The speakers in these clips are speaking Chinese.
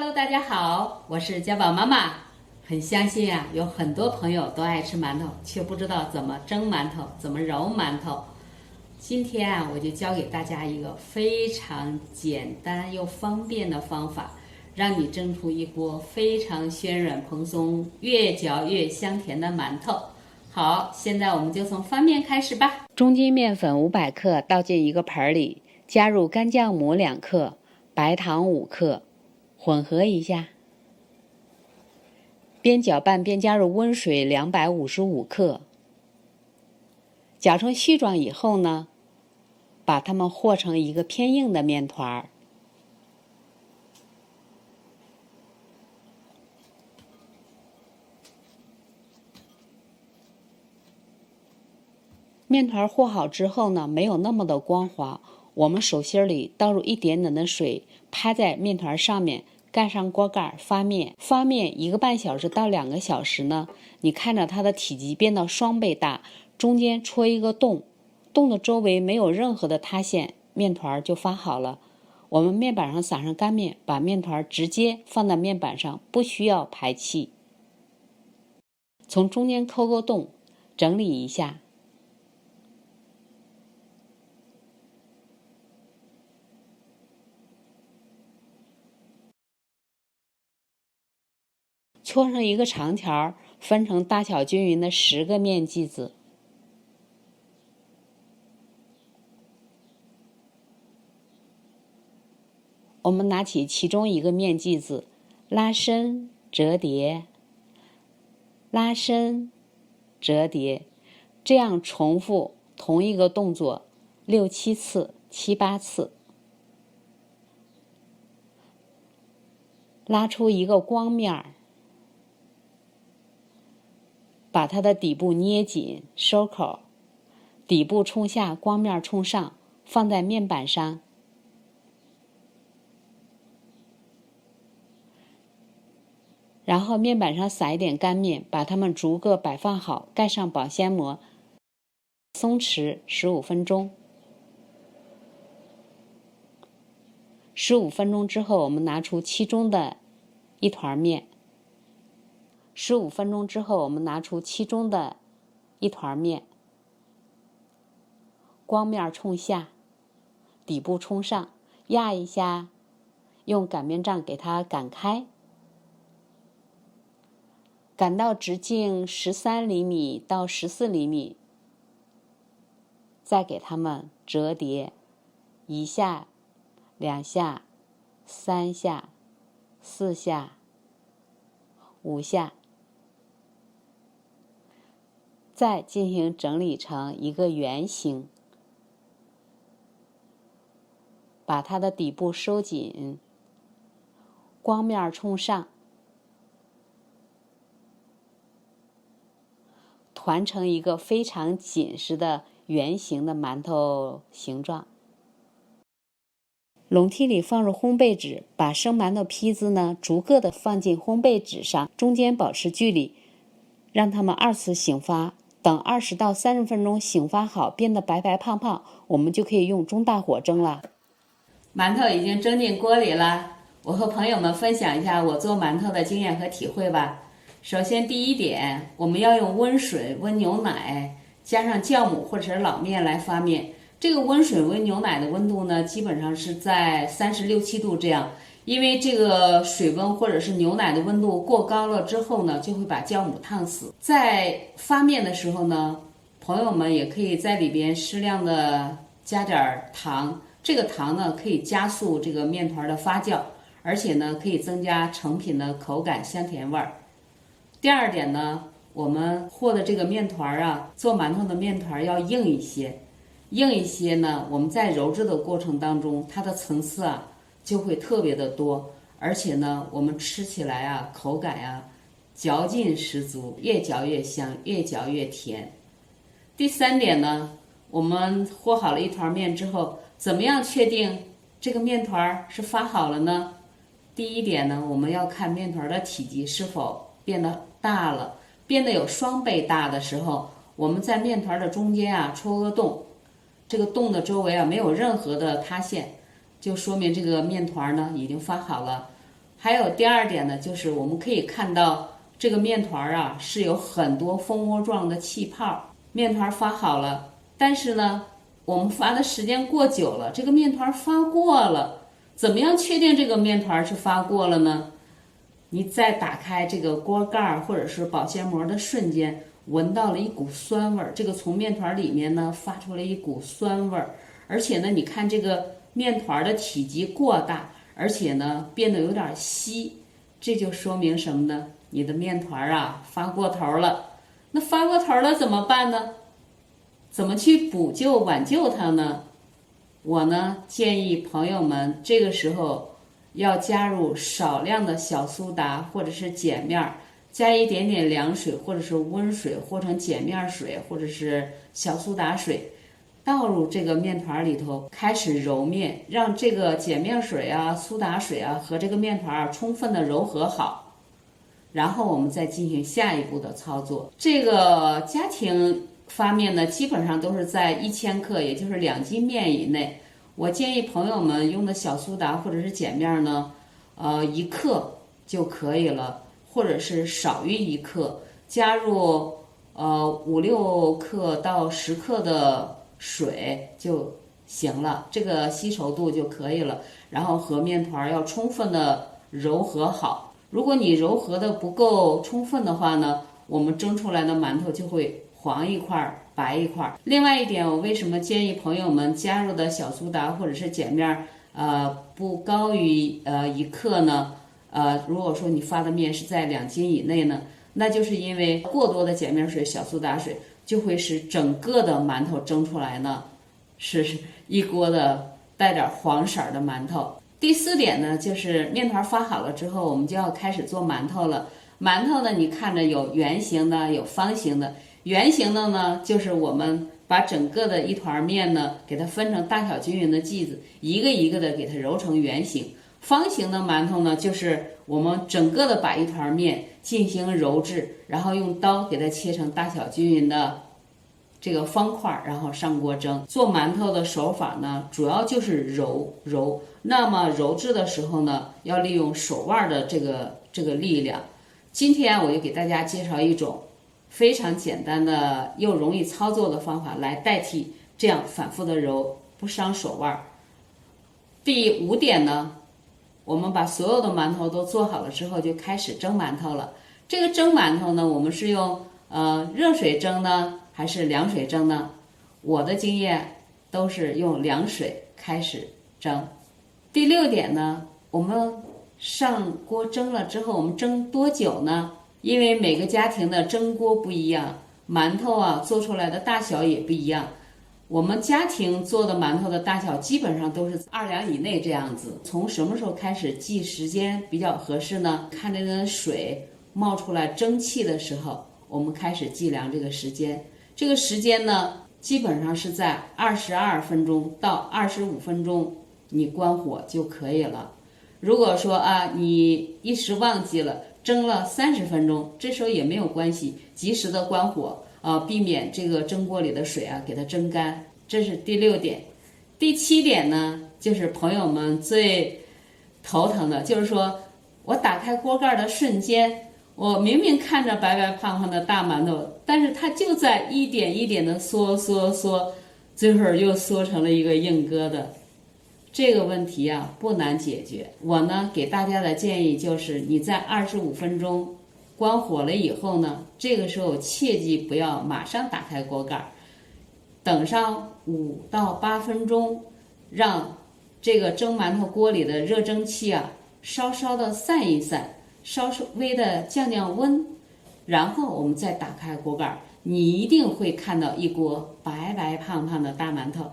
Hello， 大家好，我是家宝妈妈。很相信啊，有很多朋友都爱吃馒头，却不知道怎么蒸馒头，怎么揉馒头。今天啊，我就教给大家一个非常简单又方便的方法，让你蒸出一锅非常暄软蓬松、越嚼越香甜的馒头。好，现在我们就从翻面开始吧。中筋面粉500克倒进一个盆里，加入干酱母2克，白糖5克。混合一下，边搅拌边加入温水255克。搅成絮状以后呢，把它们和成一个偏硬的面团。面团和好之后呢，没有那么的光滑，我们手心里倒入一点点的水，拍在面团上面，盖上锅盖发面。发面1个半小时到2个小时呢，你看着它的体积变到双倍大，中间戳一个洞，洞的周围没有任何的塌陷，面团就发好了。我们面板上撒上干面，把面团直接放在面板上，不需要排气。从中间抠个洞，整理一下。搓成一个长条，分成大小均匀的10个面剂子。我们拿起其中一个面剂子，拉伸折叠，拉伸折叠，这样重复同一个动作6、7次、7、8次，拉出一个光面儿。把它的底部捏紧，收口，底部冲下，光面冲上，放在面板上。然后面板上撒一点干面，把它们逐个摆放好，盖上保鲜膜，松弛15分钟。15分钟之后，我们拿出其中的一团面。15分钟之后，我们拿出其中的一团面，光面冲下，底部冲上，压一下，用擀面杖给它擀开，擀到直径13厘米到14厘米，再给它们折叠，1下、2下、3下、4下、5下。再进行整理成一个圆形，把它的底部收紧，光面冲上，团成一个非常紧实的圆形的馒头形状。笼屉里放入烘焙纸，把生馒头坯子呢逐个的放进烘焙纸上，中间保持距离，让它们2次醒发。等20到30分钟醒发好，变得白白胖胖，我们就可以用中大火蒸了。馒头已经蒸进锅里了，我和朋友们分享一下我做馒头的经验和体会吧。首先第一点，我们要用温水、温牛奶加上酵母或者是老面来发面。这个温水、温牛奶的温度呢，基本上是在36、7度这样。因为这个水温或者是牛奶的温度过高了之后呢，就会把酵母烫死。在发面的时候呢，朋友们也可以在里边适量的加点糖，这个糖呢可以加速这个面团的发酵，而且呢可以增加成品的口感香甜味儿。第二点呢，我们和的这个面团啊，做馒头的面团要硬一些，硬一些呢，我们在揉制的过程当中，它的层次啊就会特别的多，而且呢，我们吃起来啊，口感啊，嚼劲十足，越嚼越香，越嚼越甜。第三点呢，我们和好了一团面之后，怎么样确定这个面团是发好了呢？第一点呢，我们要看面团的体积是否变得大了，变得有双倍大的时候，我们在面团的中间啊戳个洞，这个洞的周围啊没有任何的塌陷，就说明这个面团呢已经发好了。还有第二点呢，就是我们可以看到这个面团啊是有很多蜂窝状的气泡。面团发好了，但是呢，我们发的时间过久了，这个面团发过了。怎么样确定这个面团是发过了呢？你在打开这个锅盖或者是保鲜膜的瞬间，闻到了一股酸味儿，这个从面团里面呢发出了一股酸味儿，而且呢，你看这个面团的体积过大，而且呢变得有点稀，这就说明什么呢？你的面团啊发过头了。那发过头了怎么办呢？怎么去补救挽救它呢？我呢建议朋友们这个时候要加入少量的小苏打或者是碱面，加一点点凉水或者是温水和成碱面水或者是小苏打水，倒入这个面团里头，开始揉面，让这个碱面水啊、苏打水啊和这个面团充分的揉合好。然后我们再进行下一步的操作。这个家庭发面呢，基本上都是在1000克，也就是2斤面以内。我建议朋友们用的小苏打或者是碱面呢，1克就可以了，或者是少于1克，加入5-6克到10克的水就行了，这个稀稠度就可以了。然后和面团要充分的揉合好。如果你揉合的不够充分的话呢，我们蒸出来的馒头就会黄一块白一块。另外一点，我为什么建议朋友们加入的小苏打或者是碱面不高于1克呢？如果说你发的面是在2斤以内呢，那就是因为过多的碱面水、小苏打水就会使整个的馒头蒸出来呢是一锅的带点黄色的馒头。第4点呢，就是面团发好了之后，我们就要开始做馒头了。馒头呢，你看着有圆形的，有方形的。圆形的呢，就是我们把整个的一团面呢，给它分成大小均匀的剂子，一个一个的给它揉成圆形。方形的馒头呢，就是我们整个的把一团面进行揉制，然后用刀给它切成大小均匀的这个方块，然后上锅蒸。做馒头的手法呢，主要就是揉。那么揉制的时候呢，要利用手腕的这个力量。今天我就给大家介绍一种非常简单的又容易操作的方法，来代替这样反复的揉，不伤手腕。第5点呢，我们把所有的馒头都做好了之后，就开始蒸馒头了。这个蒸馒头呢，我们是用热水蒸呢，还是凉水蒸呢？我的经验都是用凉水开始蒸。第6点呢，我们上锅蒸了之后，我们蒸多久呢？因为每个家庭的蒸锅不一样，馒头啊做出来的大小也不一样。我们家庭做的馒头的大小基本上都是2两以内这样子。从什么时候开始计时间比较合适呢？看这个水冒出来蒸汽的时候，我们开始计量这个时间。这个时间呢，基本上是在22分钟到25分钟，你关火就可以了。如果说你一时忘记了，蒸了30分钟，这时候也没有关系，及时的关火避免这个蒸锅里的水给它蒸干。这是第6点。第7点呢，就是朋友们最头疼的，就是说我打开锅盖的瞬间，我明明看着白白胖胖的大馒头，但是它就在一点一点的缩，最后又缩成了一个硬疙瘩。这个问题不难解决。我呢给大家的建议就是，你在25分钟关火了以后呢，这个时候切记不要马上打开锅盖，等上5到8分钟，让这个蒸馒头锅里的热蒸汽稍稍的散一散，稍微的降降温，然后我们再打开锅盖，你一定会看到一锅白白胖胖的大馒头。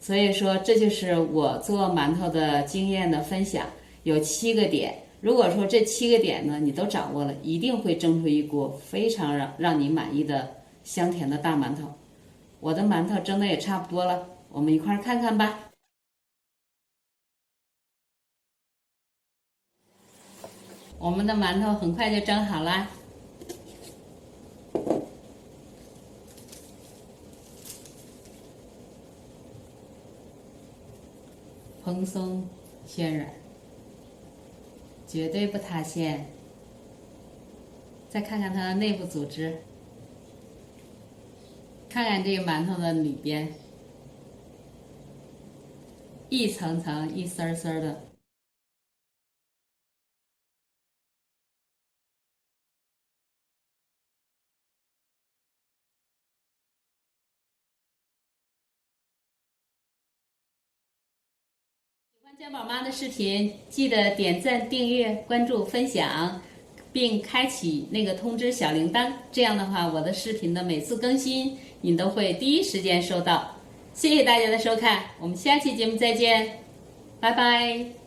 所以说，这就是我做馒头的经验的分享，有7个点。如果说这7个点呢你都掌握了，一定会蒸出一锅非常让你满意的香甜的大馒头。我的馒头蒸的也差不多了，我们一块儿看看吧。我们的馒头很快就蒸好啦。蓬松鲜软。绝对不塌陷。再看看它的内部组织，看看这个馒头的里边，一层层、一丝丝的。喜欢家宝妈的视频，记得点赞、订阅、关注、分享，并开启那个通知小铃铛。这样的话，我的视频的每次更新，你都会第一时间收到。谢谢大家的收看，我们下期节目再见，拜拜。